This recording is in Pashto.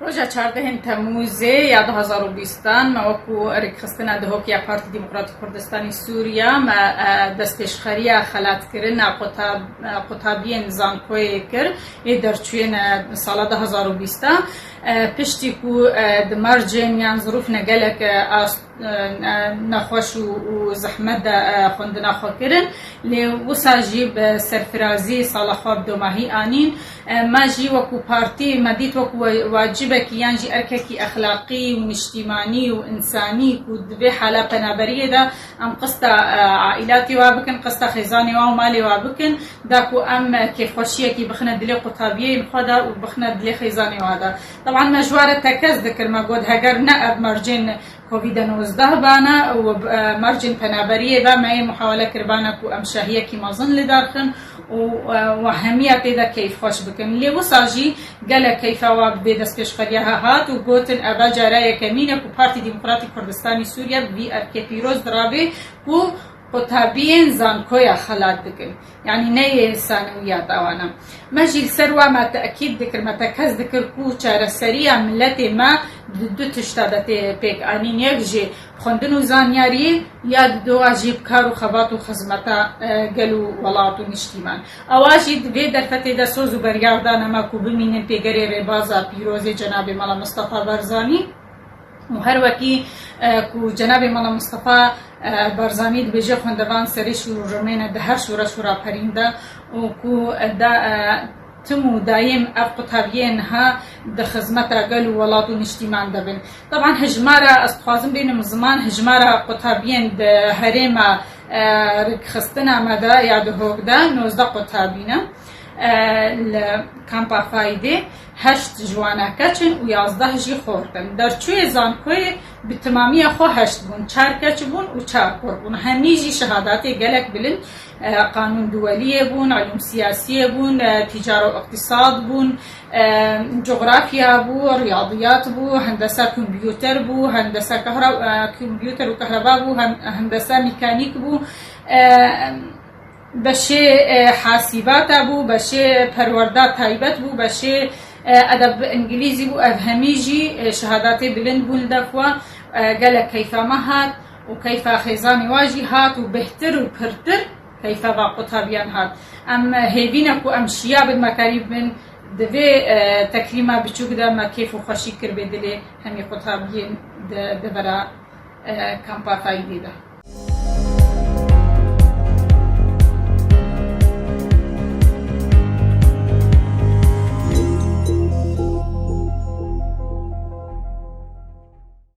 روجا 14 تموزه یا 2020 ما وکو رکخستنا دهوکیا پارتی دموکراتیک کردستانی سوریا ما دست پیشخریا خلات کردن قطابین زانکوی کرد درچوین سال 2020 پشتی کو دمرجن یان ظروف نگلک نخوش و زحمت خوندنا خو کردن لی وساجی به سرفرازی سال خواب دو ماهی آنین ما جی وکو پارتی مدیت وکو واجبه کی یانجی ارککی اخلاقی و اجتماعی و انسانی کو دبی حالا پنابریه دا ام قصتا عائلاتی وابکن قصتا خزانی و مالی وابکن دا کو ام کیف خوشیه کی بخنا دلی قطابیه خدا و بخنا دلی خزانی وادا طبعا مجوار تکز ذکر ما قد هگر نه مرجن کووید 19 بانا و مرجن پنابریه و ما محاوله کربانا کو ام شاهیه کی مازن لدارخن و همیه پیدا کیف خوش بکن لی وساجی گله کیف واب بدست پیش خریها هات و گوتن ابا جرای کمینه کو پارتی دموکراتیک کردستانی سوریا بی ارکی پیروز درابه کو قطابین زانکویا خلات دکن یعنی نه ثانویات آوانا مجیل سروا ما تأکید دکر ما تکز دکر کو چاره سریع ملت ما دو تشتادت پیک آنین یک جی خوندن و زانیاری یا دو عجیب کار و خبات و خزمتا گلو ولات و نشتیمان اواجی دوی در فتح دا سوز و بریاردان ما کو بمینن پیگری ربازا پیروز جناب ملا مصطفى برزانی و هر وکی کو جناب ملا مصطفى برزانی بجه خوندوان سری شروع رمینه ده هر شورا پرینده و کو دا تمو دايم اف قطابيين ها د خدمت راجل ولاد ونشتيمان دبن طبعا هجمارة استخوازم بين زمان هجمارة قطابيين د هريما خستنا مدى يعد هوكدا 19 قطابينا الكامبا فايدة 8 جوانا كاتشن و 11 جي خورتن در چوی زانکوی بتمامی خو 8 بون 4 کچ بون و 4 کور بون همیجی شهادات گلک بلن قانون دولیه بون علوم سیاسیه بون تجاره و اقتصاد بون جغرافیا بو ریاضیات بو هندسه کامپیوتر بو هندسه کامپیوتر و کهربا بو هندسه مکانیک بو بشه حاسبات بو بشه پروردات تایبت بو بشه ادب انگلیزی بو افهمیجی شهادات بلند بون دفوا قال كيف مهات وكيف خزاني واجهات وبهتر وبرتر كيف قطابيان هات ام هيبينك ام شياب المكاريب من دفي تكريمه بچوك دا ما كيف خوشي كر بدلي همي قطابيين دبرا كامبا فايده